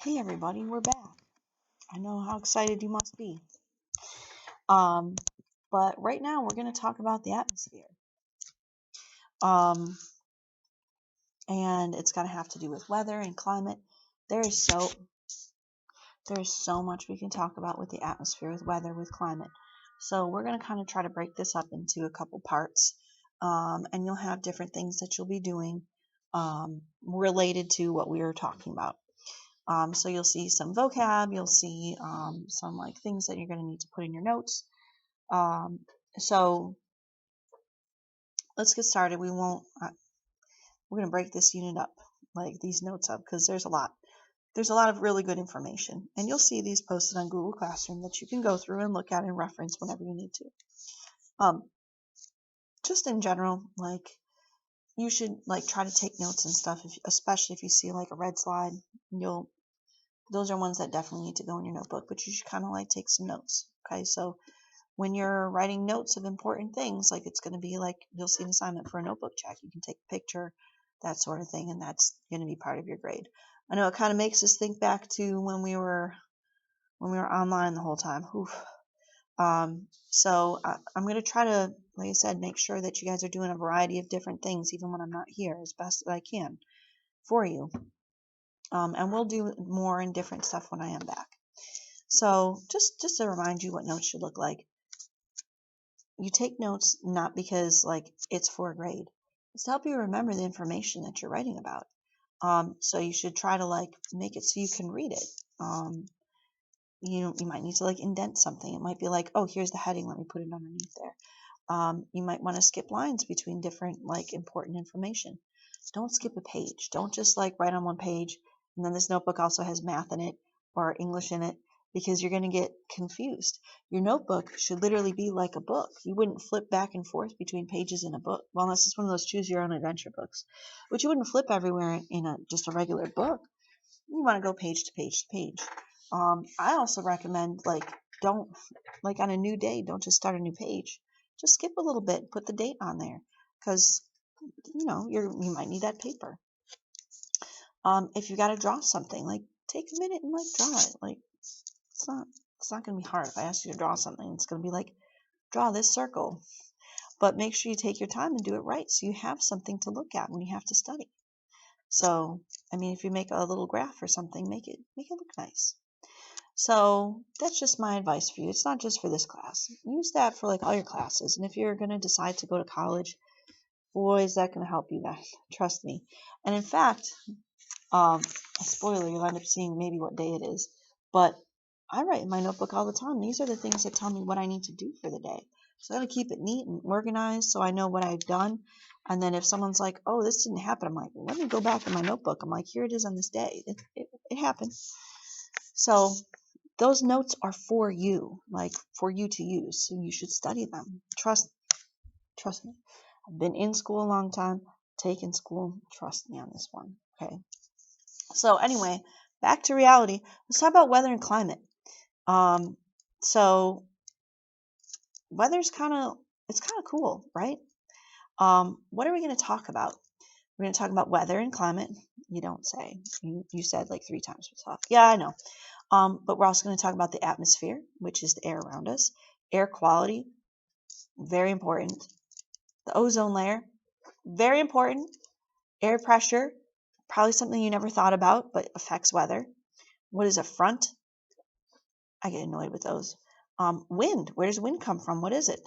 Hey everybody, we're back. I know how excited you must be. Um, but right now we're going to talk about the atmosphere. Um, and it's going to have to do with weather and climate. There's so much we can talk about with the atmosphere, with weather, with climate. So we're going to kind of try to break this up into a couple parts. And you'll have different things that you'll be doing related to what we were talking about. So you'll see some vocab, you'll see some like things that you're going to need to put in your notes. So let's get started. We're going to break this unit up, like these notes up, because there's a lot. There's a lot of really good information, and you'll see these posted on Google Classroom that you can go through and look at and reference whenever you need to. Um, just in general, like you should like try to take notes and stuff, especially if you see like a red slide. Those are ones that definitely need to go in your notebook, but you should kind of like take some notes. Okay, so when you're writing notes of important things, like it's going to be like you'll see an assignment for a notebook check. You can take a picture, that sort of thing, and that's going to be part of your grade. I know it kind of makes us think back to when we were online the whole time. Oof. So I'm going to try to, like I said, make sure that you guys are doing a variety of different things, even when I'm not here, as best as I can for you. And we'll do more and different stuff when I am back. So just to remind you what notes should look like. You take notes not because like it's for a grade. It's to help you remember the information that you're writing about. So you should try to like make it so you can read it. You might need to like indent something. It might be like, oh, here's the heading. Let me put it underneath there. You might want to skip lines between different like important information. Don't skip a page. Don't just like write on one page and then this notebook also has math in it or English in it because you're going to get confused. Your notebook should literally be like a book. You wouldn't flip back and forth between pages in a book. Well, unless it's one of those choose your own adventure books, but you wouldn't flip everywhere in just a regular book. You want to go page to page to page. I also recommend like don't like on a new day, don't just start a new page. Just skip a little bit, put the date on there, because you might need that paper. If you got to draw something, like take a minute and like draw it. Like it's not gonna be hard. If I ask you to draw something, it's gonna be like draw this circle. But make sure you take your time and do it right, so you have something to look at when you have to study. So, I mean, if you make a little graph or something, make it look nice. So that's just my advice for you. It's not just for this class. Use that for like all your classes. And if you're going to decide to go to college, boy, is that going to help you then. Trust me. And in fact, a spoiler, you'll end up seeing maybe what day it is. But I write in my notebook all the time. These are the things that tell me what I need to do for the day. So I got to keep it neat and organized so I know what I've done. And then if someone's like, oh, this didn't happen, I'm like, well, let me go back in my notebook. I'm like, here it is on this day. It happened. So those notes are for you, like for you to use. So you should study them. Trust me. I've been in school a long time, taken school. Trust me on this one. Okay. So anyway, back to reality. Let's talk about weather and climate. So weather's kind of cool, right? What are we going to talk about? We're going to talk about weather and climate. You don't say. You said like 3 times yourself. Yeah, I know. But we're also going to talk about the atmosphere, which is the air around us, air quality, very important. The ozone layer, very important. Air pressure, probably something you never thought about, but affects weather. What is a front? I get annoyed with those. Wind, where does wind come from? What is it?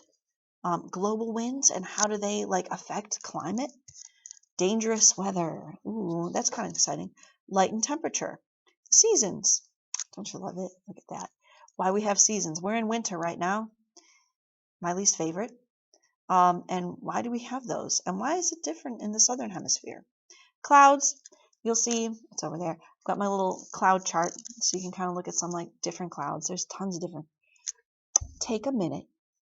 Global winds and how do they like affect climate? Dangerous weather. Ooh, that's kind of exciting. Light and temperature. Seasons. Don't you love it? Look at that. Why we have seasons. We're in winter right now. My least favorite. And why do we have those? And why is it different in the southern hemisphere? Clouds. You'll see it's over there. I've got my little cloud chart so you can kind of look at some like different clouds. There's tons of different. Take a minute.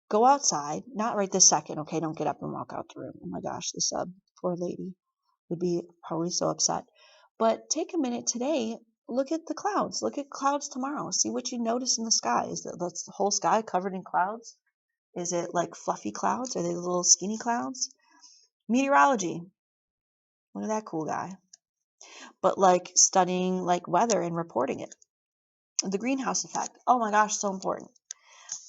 Go outside. Not right this second, okay? Don't get up and walk out the room. Oh my gosh, this poor lady would be probably so upset. But take a minute today. Look at the clouds. Look at clouds tomorrow. See what you notice in the sky. That's the whole sky covered in clouds? Is it like fluffy clouds? Are they little skinny clouds? Meteorology. Look at that cool guy. but like studying like weather and reporting it. The greenhouse effect, oh my gosh, so important.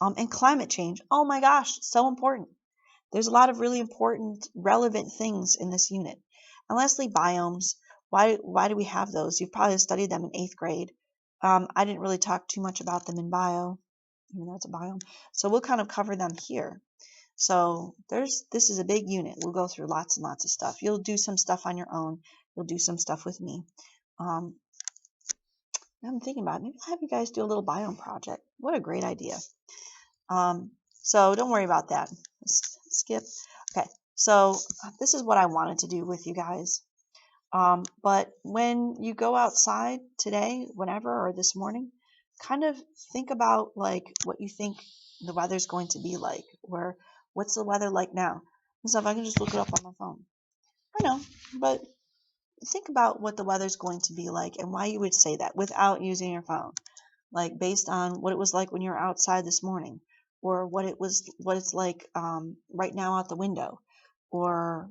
And climate change, oh my gosh, so important. There's a lot of really important, relevant things in this unit. And lastly, biomes. Why do we have those? You've probably studied them in 8th grade. I didn't really talk too much about them in bio, even though it's a biome. So we'll kind of cover them here. So this is a big unit. We'll go through lots and lots of stuff. You'll do some stuff on your own. You'll do some stuff with me. Um, I'm thinking about it. Maybe I'll have you guys do a little biome project. What a great idea. So don't worry about that. Skip. Okay, so this is what I wanted to do with you guys. But when you go outside today, whenever, or this morning, kind of think about like what you think the weather's going to be like, or what's the weather like now. And so if I can just look it up on my phone. I know, but think about what the weather's going to be like and why you would say that without using your phone, like based on what it was like when you were outside this morning, or what it's like right now out the window, or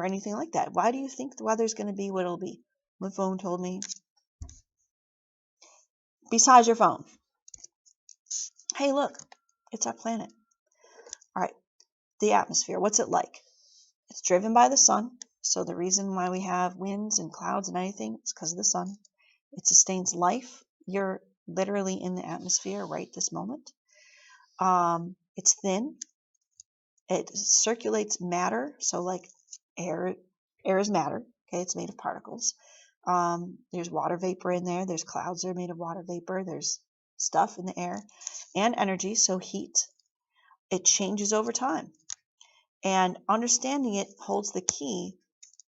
anything like that. Why do you think the weather's going to be what it'll be? My phone told me. Besides your phone. Hey, look, it's our planet. All right, the atmosphere. What's it like? It's driven by the sun. So the reason why we have winds and clouds and anything is because of the sun. It sustains life. You're literally in the atmosphere right this moment. It's thin. It circulates matter. So like air is matter. Okay, it's made of particles. There's water vapor in there. There's clouds that are made of water vapor. There's stuff in the air and energy, so heat. It changes over time. And understanding it holds the key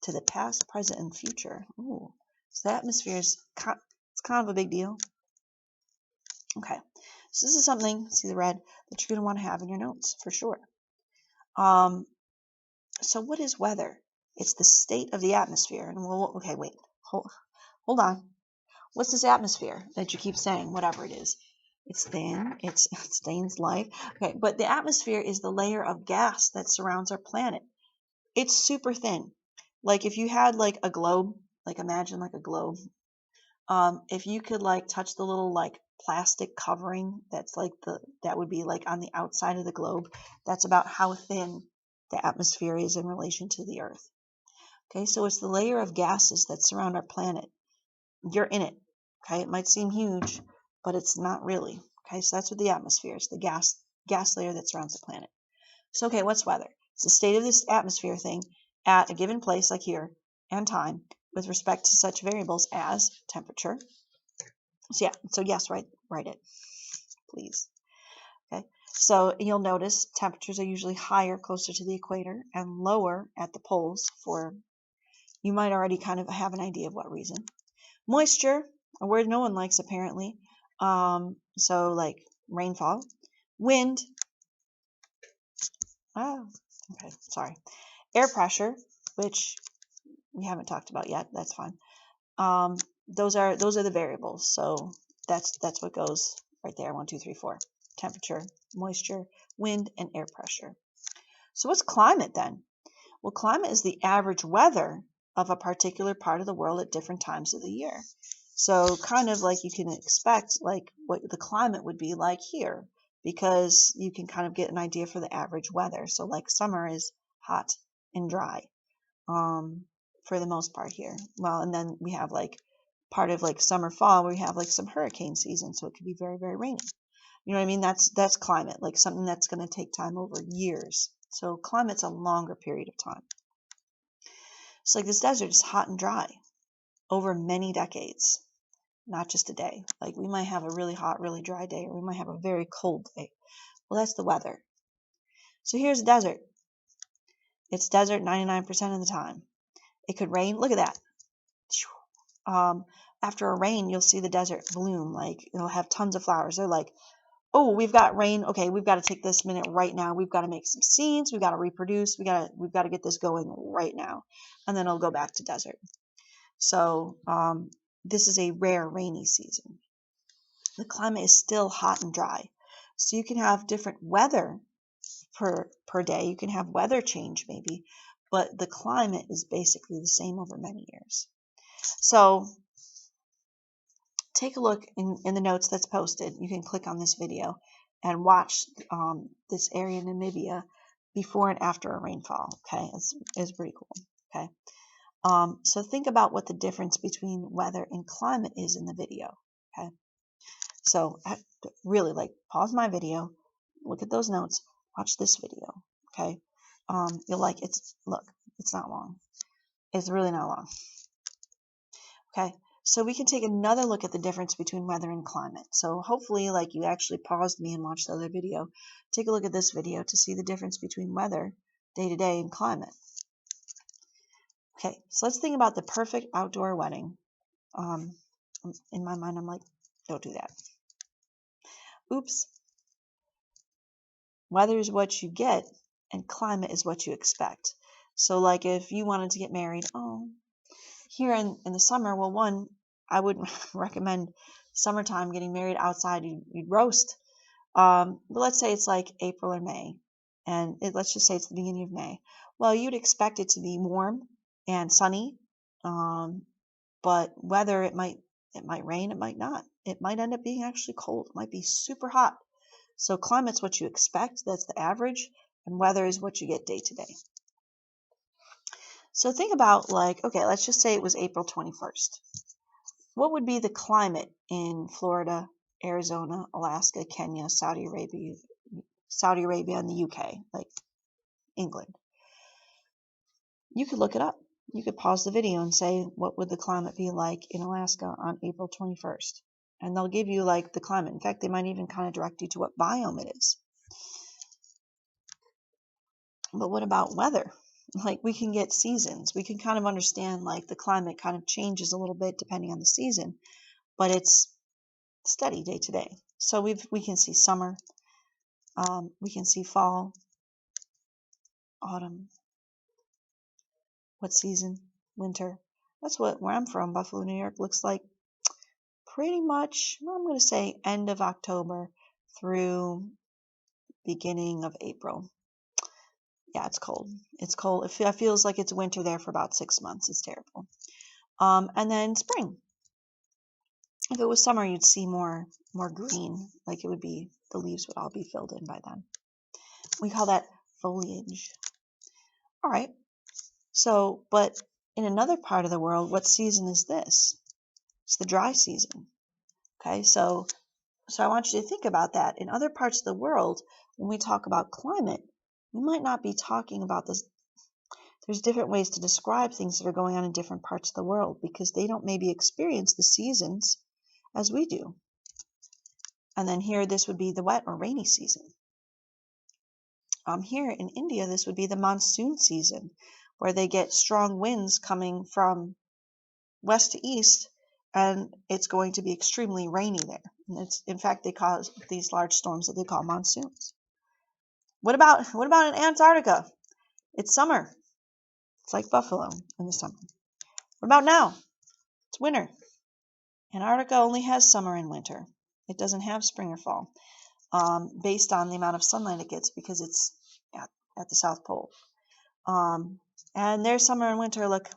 to the past, present, and future. Ooh, so the atmosphere is it's kind of a big deal. Okay, so this is something, see the red, that you're going to want to have in your notes for sure. So what is weather? It's the state of the atmosphere. And okay, wait, hold on. What's this atmosphere that you keep saying? Whatever it is. It's thin. It sustains life. Okay, but the atmosphere is the layer of gas that surrounds our planet. It's super thin. Like if you had like a globe, like imagine like a globe. If you could like touch the little like plastic covering that's like that would be like on the outside of the globe, that's about how thin the atmosphere is in relation to the Earth. Okay, so it's the layer of gases that surround our planet. You're in it. Okay, it might seem huge, but it's not really. Okay, so that's what the atmosphere is, the gas layer that surrounds the planet. So okay, what's weather? It's the state of this atmosphere thing at a given place, like here, and time, with respect to such variables as temperature. So yeah, so yes, write it, please. Okay, so you'll notice temperatures are usually higher closer to the equator and lower at the poles. For you might already kind of have an idea of what reason. Moisture, a word no one likes apparently. So like rainfall, wind. Okay, sorry. Air pressure, which we haven't talked about yet. That's fine. Those are the variables. So that's what goes right there. 1, 2, 3, 4. Temperature, moisture, wind, and air pressure. So what's climate then? Well, climate is the average weather of a particular part of the world at different times of the year. So kind of like you can expect like what the climate would be like here, because you can kind of get an idea for the average weather. So like summer is hot and dry for the most part here. Well, and then we have like part of like summer fall where we have like some hurricane season, so it could be very, very rainy. You know what I mean? That's climate, like something that's going to take time over years. So climate's a longer period of time. So like this desert is hot and dry over many decades, not just a day. Like we might have a really hot, really dry day, or we might have a very cold day. Well, that's the weather. So here's the desert. It's desert 99% of the time. It could rain. Look at that. After a rain, you'll see the desert bloom. Like it'll have tons of flowers. They're like, oh, we've got rain. Okay, we've got to take this minute right now. We've got to make some seeds. We've got to reproduce. We've got to get this going right now, and then it'll go back to desert. So this is a rare rainy season. The climate is still hot and dry, so you can have different weather per day. You can have weather change maybe, but the climate is basically the same over many years. So take a look in the notes that's posted. You can click on this video and watch this area in Namibia before and after a rainfall. Okay, it's pretty cool. Okay, so think about what the difference between weather and climate is in the video. Okay, so really, like, pause my video, look at those notes, watch this video. Okay, you'll like look, it's not long. It's really not long. Okay, so we can take another look at the difference between weather and climate. So hopefully, like, you actually paused me and watched the other video. Take a look at this video to see the difference between weather day to day and climate. Okay, so let's think about the perfect outdoor wedding. In my mind, I'm like, don't do that. Oops. Weather is what you get, and climate is what you expect. So, like, if you wanted to get married, here in the summer, well, one, I wouldn't recommend summertime getting married outside. You'd roast. But let's say it's like April or May, and let's just say it's the beginning of May. Well, you'd expect it to be warm and sunny, but weather, it might rain, it might not. It might end up being actually cold. It might be super hot. So climate's what you expect. That's the average, and weather is what you get day to day. So think about, like, okay, let's just say it was April 21st. What would be the climate in Florida, Arizona, Alaska, Kenya, Saudi Arabia, and the UK, like England? You could look it up. You could pause the video and say, what would the climate be like in Alaska on April 21st? And they'll give you, like, the climate. In fact, they might even kind of direct you to what biome it is. But what about weather? Like, we can get seasons. We can kind of understand, like, the climate kind of changes a little bit depending on the season, but it's steady day to day. So we can see summer, we can see fall, autumn, what season, winter. That's what where I'm from, Buffalo, New York, looks like pretty much, well, I'm going to say end of October through beginning of April. Yeah, it's cold. It's cold. It feels like it's winter there for about 6 months. It's terrible. And then spring. If it was summer, you'd see more green, like it would be, the leaves would all be filled in by then. We call that foliage. All right. So, but in another part of the world, what season is this? It's the dry season. Okay, so I want you to think about that. In other parts of the world, when we talk about climate, we might not be talking about this. There's different ways to describe things that are going on in different parts of the world because they don't maybe experience the seasons as we do. And then here, this would be the wet or rainy season. Here in India, this would be the monsoon season, where they get strong winds coming from west to east, and it's going to be extremely rainy there. And in fact, they cause these large storms that they call monsoons. What about in Antarctica? It's summer. It's like Buffalo in the summer. What about now? It's winter. Antarctica only has summer and winter. It doesn't have spring or fall, based on the amount of sunlight it gets because it's at the South Pole. And their summer and winter look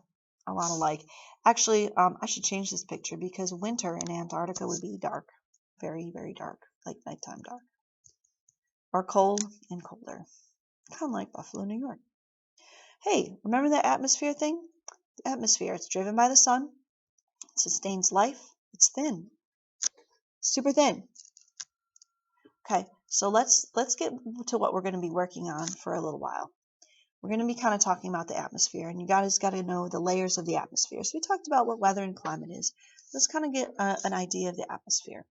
a lot alike. Actually, I should change this picture because winter in Antarctica would be dark, very, very dark, like nighttime dark, or cold and colder, kind of like Buffalo, New York. Hey, remember that atmosphere thing? The atmosphere, it's driven by the sun, it sustains life, it's thin, super thin. Okay, so let's get to what we're going to be working on for a little while. We're going to be kind of talking about the atmosphere, and you guys got to know the layers of the atmosphere. So we talked about what weather and climate is. Let's kind of get an idea of the atmosphere.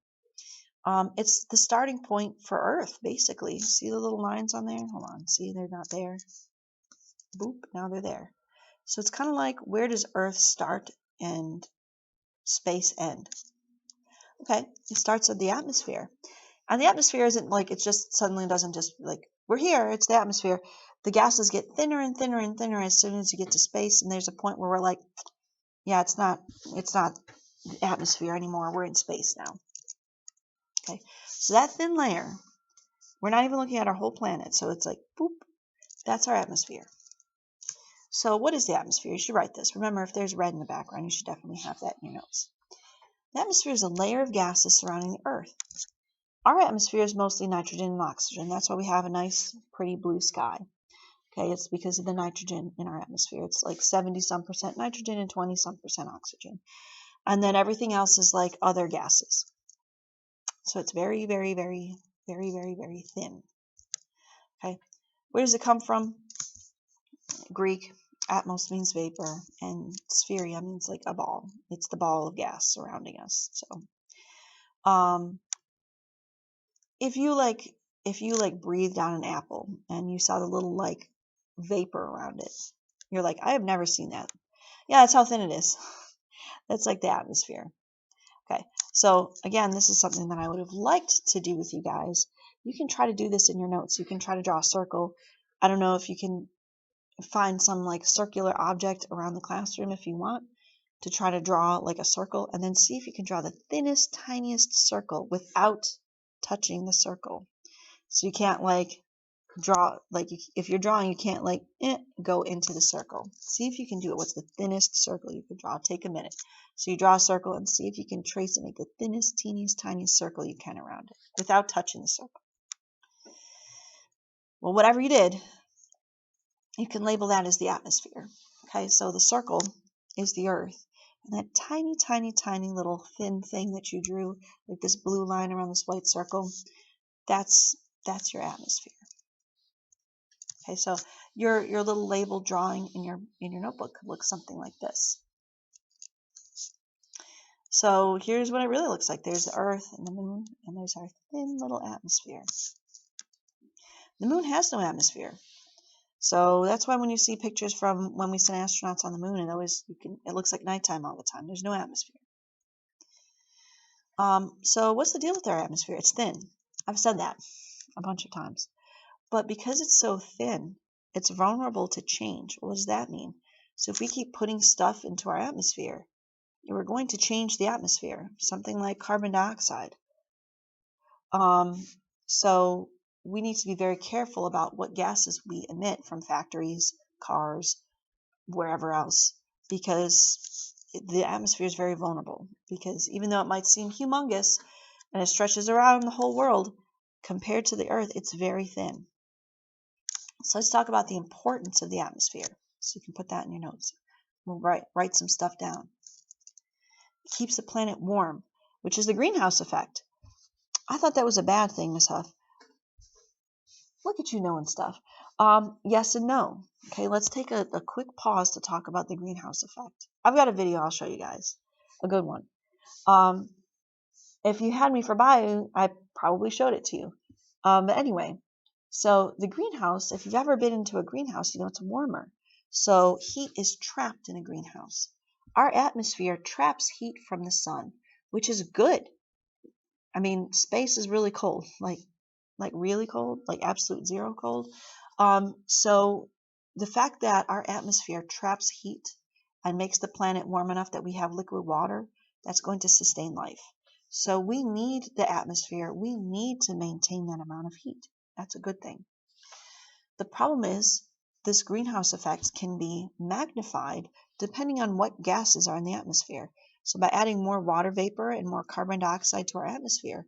It's the starting point for Earth, basically. See the little lines on there? Hold on. See, they're not there. Boop, now they're there. So it's kind of like, where does Earth start and space end? Okay, it starts at the atmosphere. And the atmosphere isn't like, it just suddenly doesn't just like, we're here, it's the atmosphere. The gases get thinner and thinner and thinner as soon as you get to space, and there's a point where we're like, yeah, it's not atmosphere anymore, we're in space now. Okay, so that thin layer, we're not even looking at our whole planet, so it's like, boop, that's our atmosphere. So what is the atmosphere? You should write this. Remember, if there's red in the background, you should definitely have that in your notes. The atmosphere is a layer of gases surrounding the Earth. Our atmosphere is mostly nitrogen and oxygen. That's why we have a nice, pretty blue sky. Okay, it's because of the nitrogen in our atmosphere. It's like 70-some% nitrogen and 20-some% oxygen. And then everything else is like other gases. So it's very, very, very, very, very, very thin. Okay, where does it come from? Greek. Atmos means vapor, and spheria means like a ball. It's the ball of gas surrounding us. So, if you breathed down an apple and you saw the little like vapor around it, you're like, I have never seen that. Yeah, that's how thin it is. That's like the atmosphere. Okay, so again, this is something that I would have liked to do with you guys. You can try to do this in your notes. You can try to draw a circle. I don't know if you can find some like circular object around the classroom if you want to try to draw like a circle, and then see if you can draw the thinnest, tiniest circle without touching the circle. So you can't like draw, like if you're drawing, you can't like go into the circle. See if you can do it. What's the thinnest circle you can draw? Take a minute. So you draw a circle and see if you can trace it, make the thinnest, teeniest, tiniest circle you can around it without touching the circle. Well, whatever you did, you can label that as the atmosphere. Okay, so the circle is the Earth. And that tiny, tiny, tiny little thin thing that you drew, like this blue line around this white circle, that's your atmosphere. Okay, so your little label drawing in your notebook could look something like this. So here's what it really looks like. There's the Earth and the Moon, and there's our thin little atmosphere. The Moon has no atmosphere. So that's why when you see pictures from when we sent astronauts on the Moon, it looks like nighttime all the time. There's no atmosphere. So what's the deal with our atmosphere? It's thin. I've said that a bunch of times. But because it's so thin, it's vulnerable to change. What does that mean? So if we keep putting stuff into our atmosphere, we're going to change the atmosphere, something like carbon dioxide. So we need to be very careful about what gases we emit from factories, cars, wherever else, because the atmosphere is very vulnerable. Because even though it might seem humongous and it stretches around the whole world, compared to the Earth, it's very thin. So let's talk about the importance of the atmosphere. So you can put that in your notes. We'll write some stuff down. It keeps the planet warm, which is the greenhouse effect. I thought that was a bad thing, Miss Huff. Look at you knowing stuff. Yes and no. Okay, let's take a quick pause to talk about the greenhouse effect. I've got a video I'll show you guys. A good one. If you had me for bio, I probably showed it to you. But anyway, so the greenhouse, if you've ever been into a greenhouse, you know it's warmer. So heat is trapped in a greenhouse. Our atmosphere traps heat from the sun, which is good. I mean, space is really cold, like really cold, like absolute zero cold. So the fact that our atmosphere traps heat and makes the planet warm enough that we have liquid water, that's going to sustain life. So we need the atmosphere. We need to maintain that amount of heat. That's a good thing. The problem is this greenhouse effect can be magnified depending on what gases are in the atmosphere. So by adding more water vapor and more carbon dioxide to our atmosphere,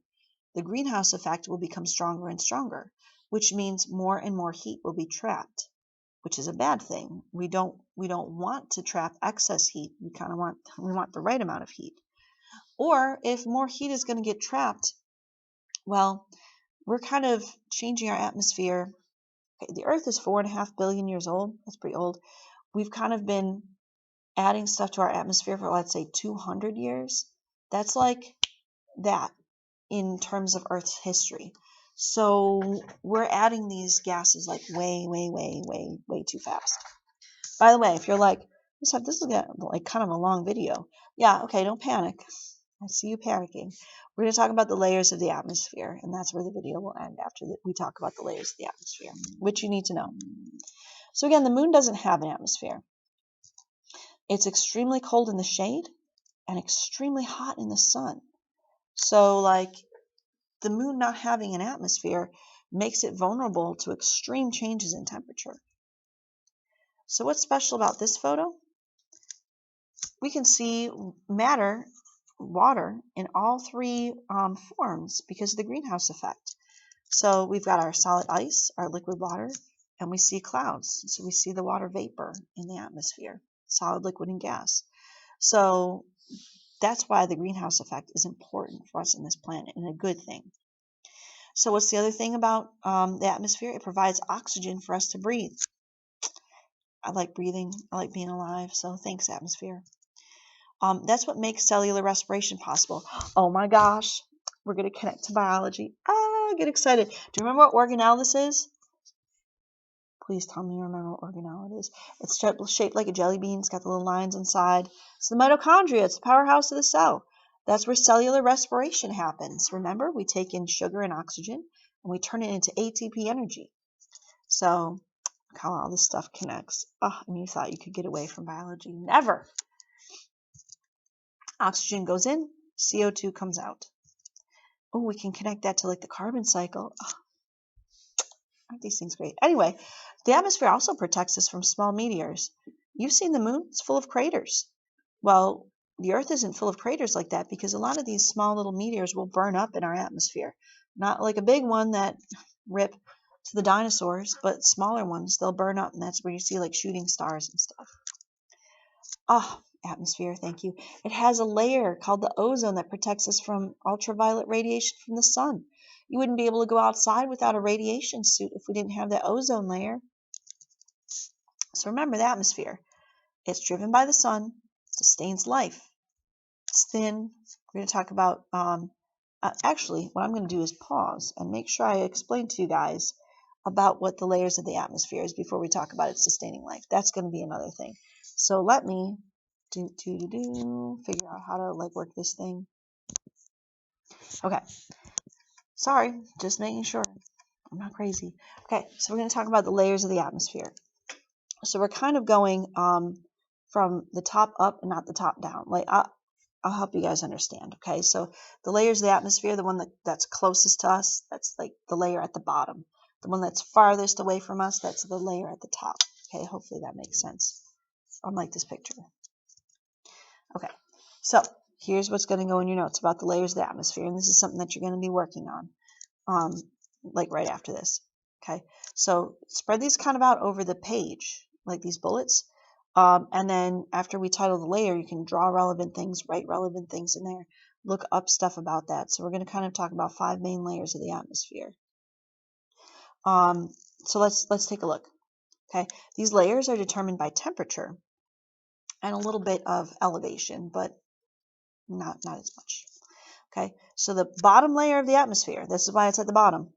the greenhouse effect will become stronger and stronger, which means more and more heat will be trapped, which is a bad thing. We don't want to trap excess heat. We want the right amount of heat. Or if more heat is going to get trapped, well, we're kind of changing our atmosphere. The Earth is 4.5 billion years old. That's pretty old. We've kind of been adding stuff to our atmosphere for, let's say, 200 years. That's like that in terms of Earth's history. So we're adding these gases like way, way, way, way, way too fast. By the way, if you're like, this is like kind of a long video. Yeah, okay, don't panic. I see you panicking. We're going to talk about the layers of the atmosphere, and that's where the video will end after we talk about the layers of the atmosphere, which you need to know. So again, the moon doesn't have an atmosphere. It's extremely cold in the shade and extremely hot in the sun. So like the moon not having an atmosphere makes it vulnerable to extreme changes in temperature. So what's special about this photo? We can see matter, water, in all three forms because of the greenhouse effect. So we've got our solid ice, our liquid water, and we see clouds. So we see the water vapor in the atmosphere, solid, liquid, and gas. So that's why the greenhouse effect is important for us in this planet and a good thing. So what's the other thing about the atmosphere? It provides oxygen for us to breathe. I like breathing. I like being alive. So thanks, atmosphere. That's what makes cellular respiration possible. Oh my gosh, we're going to connect to biology. Get excited. Do you remember what organelle this is? Please tell me you remember what organelle it is. It's shaped like a jelly bean. It's got the little lines inside. It's the mitochondria. It's the powerhouse of the cell. That's where cellular respiration happens. Remember, we take in sugar and oxygen, and we turn it into ATP energy. So, look how all this stuff connects. Oh, and you thought you could get away from biology. Never. Oxygen goes in, CO2 comes out. Oh, we can connect that to like the carbon cycle. Oh, aren't these things great? Anyway, the atmosphere also protects us from small meteors. You've seen the moon, it's full of craters. Well, the Earth isn't full of craters like that because a lot of these small little meteors will burn up in our atmosphere. Not like a big one that rip to the dinosaurs, but smaller ones, they'll burn up, and that's where you see like shooting stars and stuff. Ah, atmosphere, thank you. It has a layer called the ozone that protects us from ultraviolet radiation from the sun. You wouldn't be able to go outside without a radiation suit if we didn't have that ozone layer. So remember the atmosphere. It's driven by the sun, sustains life. It's thin. We're going to talk about, actually, what I'm going to do is pause and make sure I explain to you guys about what the layers of the atmosphere is before we talk about its sustaining life. That's going to be another thing. So let me figure out how to like work this thing. Okay. Sorry, just making sure I'm not crazy. Okay, so we're going to talk about the layers of the atmosphere. So we're kind of going from the top up and not the top down. Like I'll help you guys understand. Okay, so the layers of the atmosphere, the one that's closest to us, that's like the layer at the bottom. The one that's farthest away from us, that's the layer at the top. Okay, hopefully that makes sense. Unlike this picture. Okay, so here's what's going to go in your notes about the layers of the atmosphere, and this is something that you're going to be working on, like right after this. Okay, so spread these kind of out over the page, like these bullets, and then after we title the layer, you can draw relevant things, write relevant things in there, look up stuff about that. So we're going to kind of talk about 5 main layers of the atmosphere. So let's take a look. Okay, these layers are determined by temperature and a little bit of elevation, but not as much. Okay, so the bottom layer of the atmosphere, this is why it's at the bottom.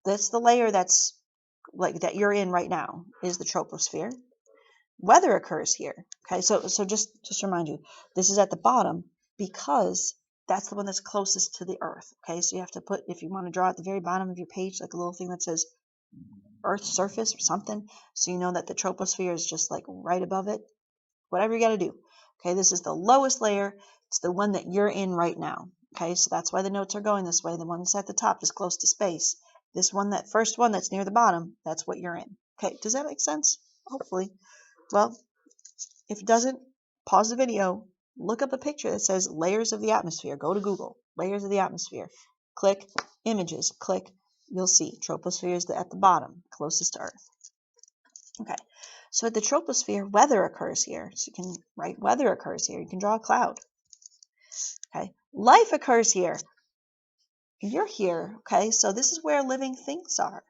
That's the layer that's like that you're in right now, is the troposphere. Weather occurs here. Okay, so just to remind you, this is at the bottom because that's the one that's closest to the Earth. Okay, so you have to put, if you want to draw at the very bottom of your page, like a little thing that says Earth's surface or something, so you know that the troposphere is just like right above it. Whatever you got to do. Okay, this is the lowest layer. It's the one that you're in right now. Okay, so that's why the notes are going this way. The one that's at the top is close to space. This one, that first one that's near the bottom, that's what you're in. Okay, does that make sense? Hopefully. Well, if it doesn't, pause the video, look up a picture that says layers of the atmosphere. Go to Google, layers of the atmosphere. Click images, click, you'll see troposphere is at the bottom, closest to Earth. Okay, so at the troposphere, weather occurs here. So you can write weather occurs here. You can draw a cloud. Okay, life occurs here. You're here. Okay, so this is where living things are.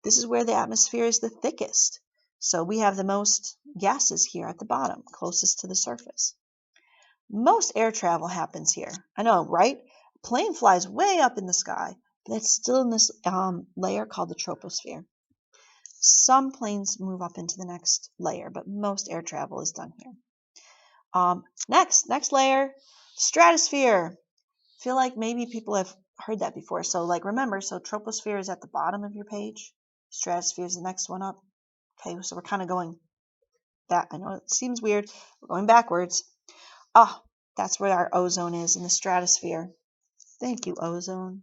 This is where the atmosphere is the thickest. So we have the most gases here at the bottom, closest to the surface. Most air travel happens here. I know, right? A plane flies way up in the sky, but it's still in this layer called the troposphere. Some planes move up into the next layer, but most air travel is done here. Next layer, stratosphere. I feel like maybe people have heard that before. So like remember, so troposphere is at the bottom of your page. Stratosphere is the next one up. Okay, so we're kind of going back. I know it seems weird. We're going backwards. Ah, that's where our ozone is in the stratosphere. Thank you, ozone.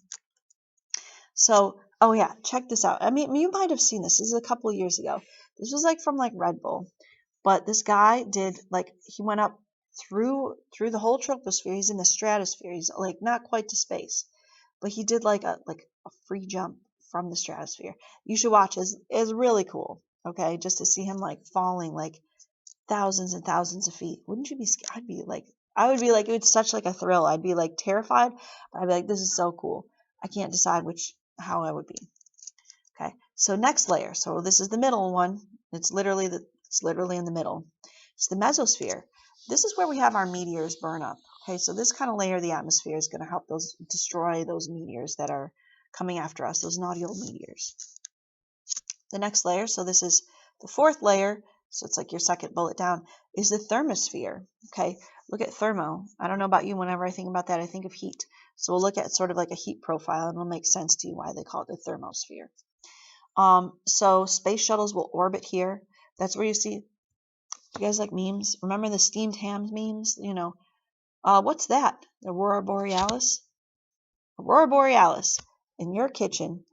So, oh yeah, check this out. I mean, you might have seen this. This is a couple of years ago. This was like from like Red Bull. But this guy did, like, he went up through the whole troposphere. He's in the stratosphere. He's like not quite to space, but he did like a free jump from the stratosphere. You should watch. It's really cool. Okay, just to see him like falling like thousands and thousands of feet. Wouldn't you be scared? I would be like, it's such like a thrill. I'd be like terrified, but I'd be like, this is so cool. I can't decide how I would be. Okay, so next layer. So this is the middle one. It's literally in the middle. It's the mesosphere. This is where we have our meteors burn up. Okay, so this kind of layer of the atmosphere is going to help destroy those meteors that are coming after us, those naughty old meteors. The next layer, so this is the fourth layer, so it's like your second bullet down, is the thermosphere. Okay, look at thermo. I don't know about you, whenever I think about that, I think of heat. So we'll look at sort of like a heat profile, and it'll make sense to you why they call it the thermosphere. So space shuttles will orbit here. That's where you see, you guys like memes? Remember the steamed hams memes? What's that? The Aurora Borealis? Aurora Borealis in your kitchen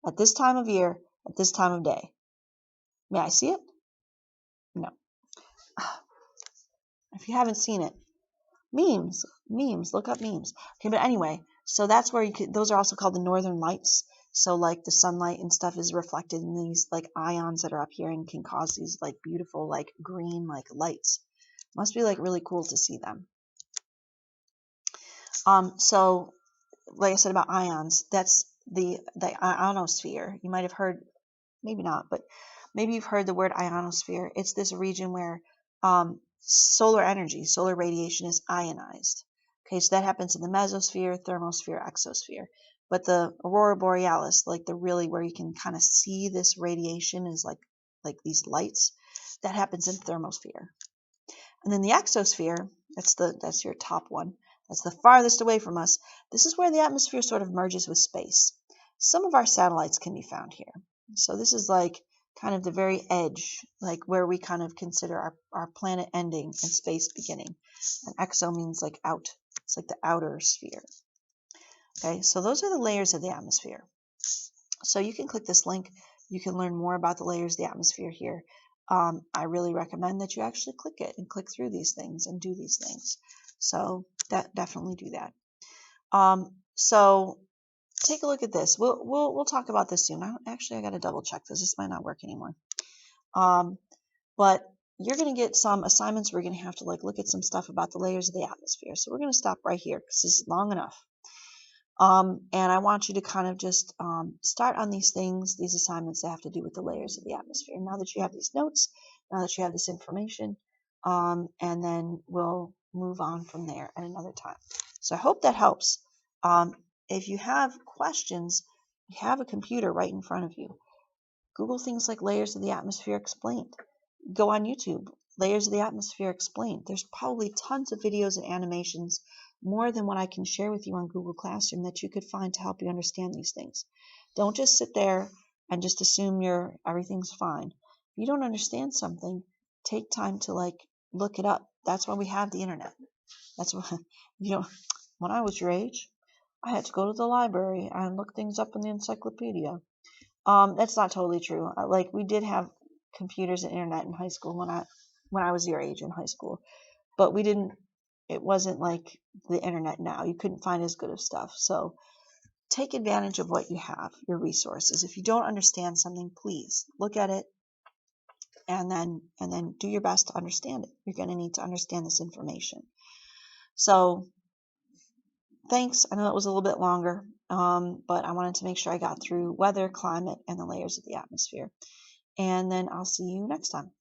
at this time of year, at this time of day. May I see it? No. If you haven't seen it, memes, look up memes. Okay, but anyway, so that's where those are also called the northern lights. So like the sunlight and stuff is reflected in these like ions that are up here and can cause these like beautiful like green like lights. Must be like really cool to see them. So like I said about ions, that's the ionosphere. You might have heard, maybe not, but maybe you've heard the word ionosphere. It's this region where solar energy, solar radiation is ionized. Okay, so that happens in the mesosphere, thermosphere, exosphere. But the aurora borealis, like the really where you can kind of see this radiation is like these lights, that happens in thermosphere. And then the exosphere, that's your top one. That's the farthest away from us. This is where the atmosphere sort of merges with space. Some of our satellites can be found here. So this is like kind of the very edge, like where we kind of consider our planet ending and space beginning. And exo means like out. It's like the outer sphere. Okay, so those are the layers of the atmosphere. So you can click this link. You can learn more about the layers of the atmosphere here. I really recommend that you actually click it and click through these things and do these things. So definitely do that. So take a look at this. We'll talk about this soon. I got to double check this. This might not work anymore. But you're going to get some assignments. We're going to have to like look at some stuff about the layers of the atmosphere. So we're going to stop right here because this is long enough. And I want you to kind of just start on these things, these assignments that have to do with the layers of the atmosphere. Now that you have these notes, now that you have this information, and then we'll move on from there at another time. So I hope that helps. If you have questions, you have a computer right in front of you. Google things like layers of the atmosphere explained. Go on YouTube, layers of the atmosphere explained. There's probably tons of videos and animations, more than what I can share with you on Google Classroom, that you could find to help you understand these things. Don't just sit there and just assume everything's fine. If you don't understand something, take time to like look it up. That's why we have the internet. That's why, when I was your age, I had to go to the library and look things up in the encyclopedia. That's not totally true. Like we did have computers and internet in high school when I was your age in high school, but it wasn't like the internet now. You couldn't find as good of stuff. So take advantage of what you have, your resources. If you don't understand something, please look at it and then do your best to understand it. You're going to need to understand this information. So thanks. I know it was a little bit longer, but I wanted to make sure I got through weather, climate, and the layers of the atmosphere. And then I'll see you next time.